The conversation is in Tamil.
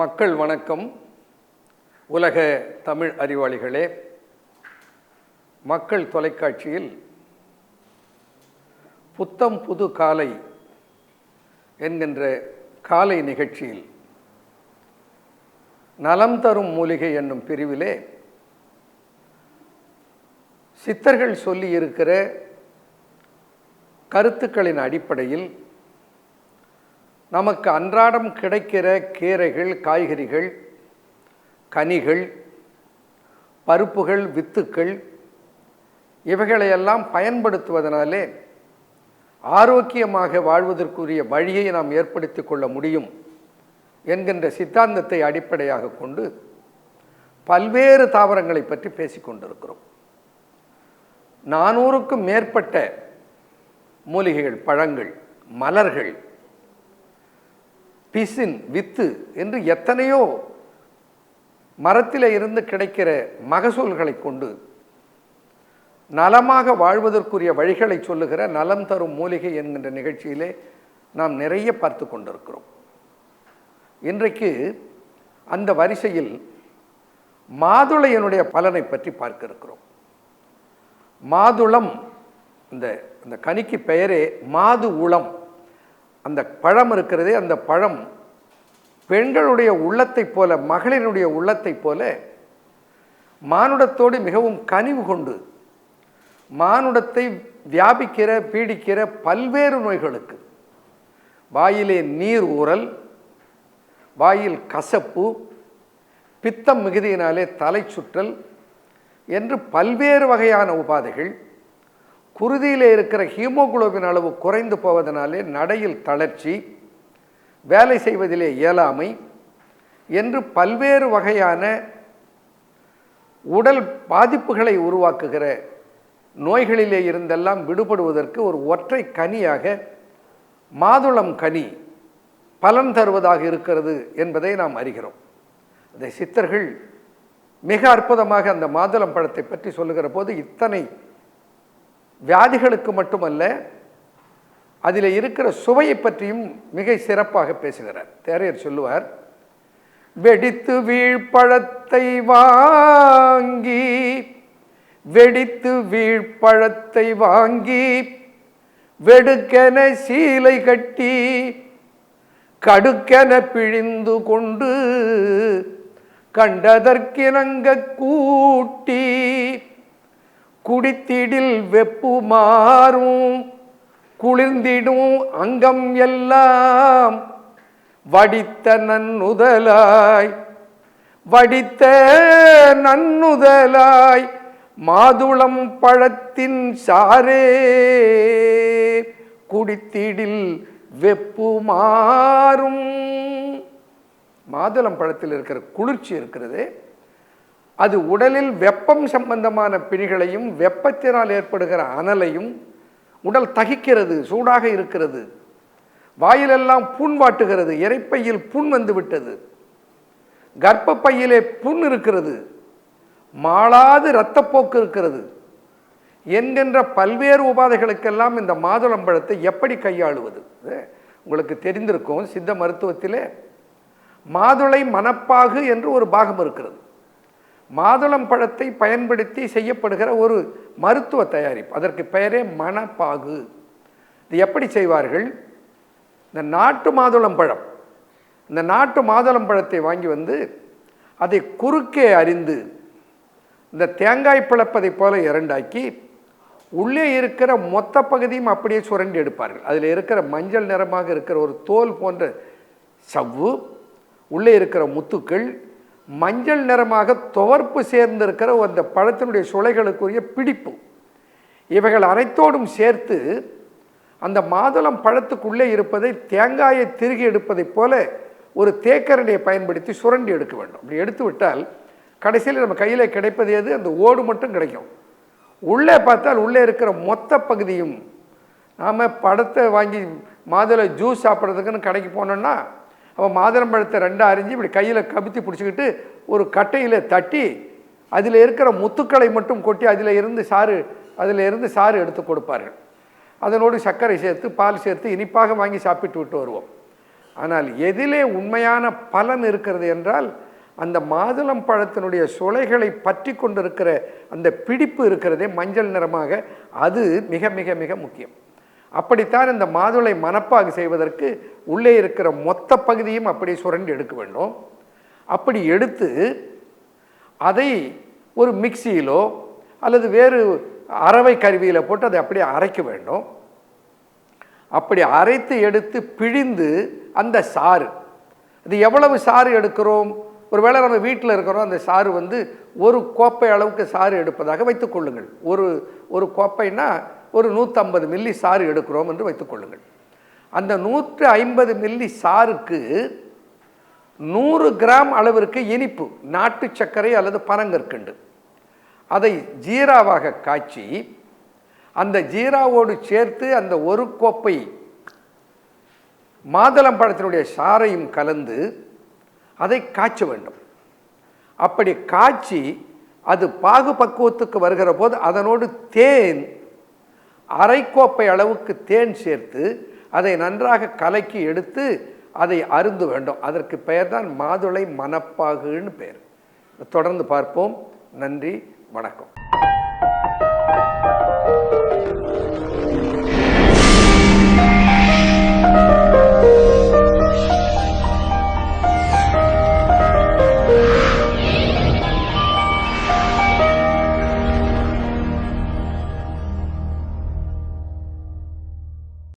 மக்கள் வணக்கம். உலக தமிழ் அறிவாளிகளே, மக்கள் தொலைக்காட்சியில் புத்தம் புது காலை என்கின்ற காலை நிகழ்ச்சியில் நலம் தரும் மூலிகை என்னும் பிரிவிலே சித்தர்கள் சொல்லியிருக்கிற கருத்துக்களின் அடிப்படையில் நமக்கு அன்றாடம் கிடைக்கிற கீரைகள், காய்கறிகள், கனிகள், பருப்புகள், வித்துக்கள் இவைகளையெல்லாம் பயன்படுத்துவதனாலே ஆரோக்கியமாக வாழ்வதற்குரிய வழியை நாம் ஏற்படுத்தி கொள்ள முடியும் என்கின்ற சித்தாந்தத்தை அடிப்படையாக கொண்டு பல்வேறு தாவரங்களை பற்றி பேசிக்கொண்டிருக்கிறோம். 400க்கும் மேற்பட்ட மூலிகைகள், பழங்கள், மலர்கள், பிசின், வித்து என்று எத்தனையோ மரத்தில் இருந்து கிடைக்கிற மகசூல்களை கொண்டு நலமாக வாழ்வதற்குரிய வழிகளை சொல்லுகிற நலம் தரும் மூலிகை என்கின்ற நிகழ்ச்சியிலே நாம் நிறைய பார்த்து கொண்டிருக்கிறோம். இன்றைக்கு அந்த வரிசையில் மாதுளையினுடைய பலனை பற்றி பார்க்க இருக்கிறோம். மாதுளம், இந்த கனிக்கு பெயரே மாது உளம். அந்த பழம் இருக்கிறதே, அந்த பழம் பெண்களுடைய உள்ளத்தை போல, மகளினுடைய உள்ளத்தை போல மானுடத்தோடு மிகவும் கனிவு கொண்டு மானுடத்தை வியாபிக்கிற, பீடிக்கிற பல்வேறு நோய்களுக்கு, வாயிலே நீர் ஊறல், வாயில் கசப்பு, பித்தம் மிகுதியினாலே தலை சுற்றல் என்று பல்வேறு வகையான உபாதைகள், குருதியிலே இருக்கிற ஹீமோகுளோபின் அளவு குறைந்து போவதனாலே நடையில் தளர்ச்சி, வேலை செய்வதிலே இயலாமை என்று பல்வேறு வகையான உடல் பாதிப்புகளை உருவாக்குகிற நோய்களிலே இருந்தெல்லாம் விடுபடுவதற்கு ஒரு ஒற்றை கனியாக மாதுளம் கனி பலன் தருவதாக இருக்கிறது என்பதை நாம் அறிகிறோம். அந்த சித்தர்கள் மிக அற்புதமாக அந்த மாதுளம் பழத்தை பற்றி சொல்லுகிற போது இத்தனை வியாதிகளுக்கு மட்டுமல்ல, அதில் இருக்கிற சுவையை பற்றியும் மிக சிறப்பாக பேசுகிறார். தேரையர் சொல்லுவார், வெடித்து வீழ்பழத்தை வாங்கி, வெடித்து வீழ்பழத்தை வாங்கி, வெடுக்கென சீலை கட்டி, கடுக்கென பிழிந்து கொண்டு, கண்டதற்கிணங்க கூட்டி, குடித்திடில் வெப்பு மாறும், குளிர்ந்திடும் அங்கம் எல்லாம், வடித்த நன்னுதலாய், வடித்த நன்னுதலாய், மாதுளம் பழத்தின் சாரே, குடித்திடில் வெப்பு மாறும். மாதுளம் பழத்தில் இருக்கிற குளிர்ச்சி இருக்கிறது, அது உடலில் வெப்பம் சம்பந்தமான பிணிகளையும் வெப்பத்தினால் ஏற்படுகிற அனலையும், உடல் தகிக்கிறது, சூடாக இருக்கிறது, வாயிலெல்லாம் புண் வாட்டுகிறது, இரைப்பையில் புண் வந்து விட்டது, கர்ப்பப்பையிலே புண் இருக்கிறது, மாளாது இரத்தப்போக்கு இருக்கிறது என்கின்ற பல்வேறு உபாதைகளுக்கெல்லாம் இந்த மாதுளம்பழத்தை எப்படி கையாளுவது? உங்களுக்கு தெரிந்திருக்கும், சித்த மருத்துவத்திலே மாதுளை மணப்பாகு என்று ஒரு பாகம் இருக்கிறது. மாதுளம் பழத்தை பயன்படுத்தி செய்யப்படுகிற ஒரு மருத்துவ தயாரிப்பு, அதற்கு பெயரே மணப்பாகு. இது எப்படி செய்வார்கள்? இந்த நாட்டு மாதுளம் பழம், இந்த நாட்டு மாதுளம் பழத்தை வாங்கி வந்து அதை குறுக்கே அறிந்து இந்த தேங்காய் பிளப்பதை போல இரண்டாக்கி, உள்ளே இருக்கிற மொத்த பகுதியும் அப்படியே சுரண்டி எடுப்பார்கள். அதில் இருக்கிற மஞ்சள் நிறமாக இருக்கிற ஒரு தோல் போன்ற சவ்வு, உள்ளே இருக்கிற முத்துக்கள், மஞ்சள் நிறமாக துவர்ப்பு சேர்ந்திருக்கிற அந்த பழத்தினுடைய சுளைகளுக்குரிய பிடிப்பு, இவைகள் அனைத்தோடும் சேர்த்து அந்த மாதுளம் பழத்துக்குள்ளே இருப்பதை தேங்காயை திருகி எடுப்பதை போல ஒரு தேக்கரண்டியை பயன்படுத்தி சுரண்டி எடுக்க வேண்டும். அப்படி எடுத்து விட்டால் கடைசியில் நம்ம கையில் கிடைப்பது எது? அந்த ஓடு மட்டும் கிடைக்கும். உள்ளே பார்த்தால் உள்ளே இருக்கிற மொத்த பகுதியும், நாம் பழத்தை வாங்கி மாதுளை ஜூஸ் சாப்பிட்றதுக்குன்னு கடைக்கு போனோம்னா அவன் மாதுளம்பழத்தை ரெண்டாக அரிஞ்சு இப்படி கையில் கவித்தி பிடிச்சிக்கிட்டு ஒரு கட்டையில் தட்டி அதில் இருக்கிற முத்துக்களை மட்டும் கொட்டி அதில் இருந்து சாறு எடுத்து கொடுப்பார்கள். அதனோடு சர்க்கரை சேர்த்து பால் சேர்த்து இனிப்பாக வாங்கி சாப்பிட்டு விட்டு வருவோம். ஆனால் எதிலே உண்மையான பலன் இருக்கிறது என்றால் அந்த மாதுளம் பழத்தினுடைய சுளைகளை பற்றி கொண்டிருக்கிற அந்த பிடிப்பு இருக்கிறதே மஞ்சள் நிறமாக, அது மிக மிக மிக முக்கியம். அப்படித்தான் இந்த மாதுளை மணப்பாகு செய்வதற்கு உள்ளே இருக்கிற மொத்த பகுதியும் அப்படி சுரண்டி எடுக்க வேண்டும். அப்படி எடுத்து அதை ஒரு மிக்சியிலோ அல்லது வேறு அரவை கருவியில் போட்டு அதை அப்படியே அரைக்க வேண்டும். அப்படி அரைத்து எடுத்து பிழிந்து அந்த சாறு, அது எவ்வளவு சாறு எடுக்கிறோம், ஒருவேளை நம்ம வீட்டில் இருக்கிறோம், அந்த சாறு ஒரு கோப்பை அளவுக்கு சாறு எடுப்பதாக வைத்துக்கொள்ளுங்கள். ஒரு கோப்பைன்னா ஒரு 150 மில்லி சாறு எடுக்கிறோம் என்று வைத்துக்கொள்ளுங்கள். அந்த 150 மில்லி சாருக்கு 100 கிராம் அளவிற்கு இனிப்பு நாட்டு சர்க்கரை அல்லது பனங்கற்கண்டு அதை ஜீராவாக காய்ச்சி அந்த ஜீராவோடு சேர்த்து அந்த ஒரு கோப்பை மாதுளம்பழத்தினுடைய சாறையும் கலந்து அதை காய்ச்ச வேண்டும். அப்படி காய்ச்சி அது பாகு பக்குவத்துக்கு வருகிற போது அதனோடு தேன், அரைக்கோப்பை அளவுக்கு தேன் சேர்த்து அதை நன்றாக கலக்கி எடுத்து அதை அருந்து வேண்டும். அதற்கு பெயர்தான் மாதுளை மணப்பாகுன்னு பெயர். தொடர்ந்து பார்ப்போம். நன்றி, வணக்கம்.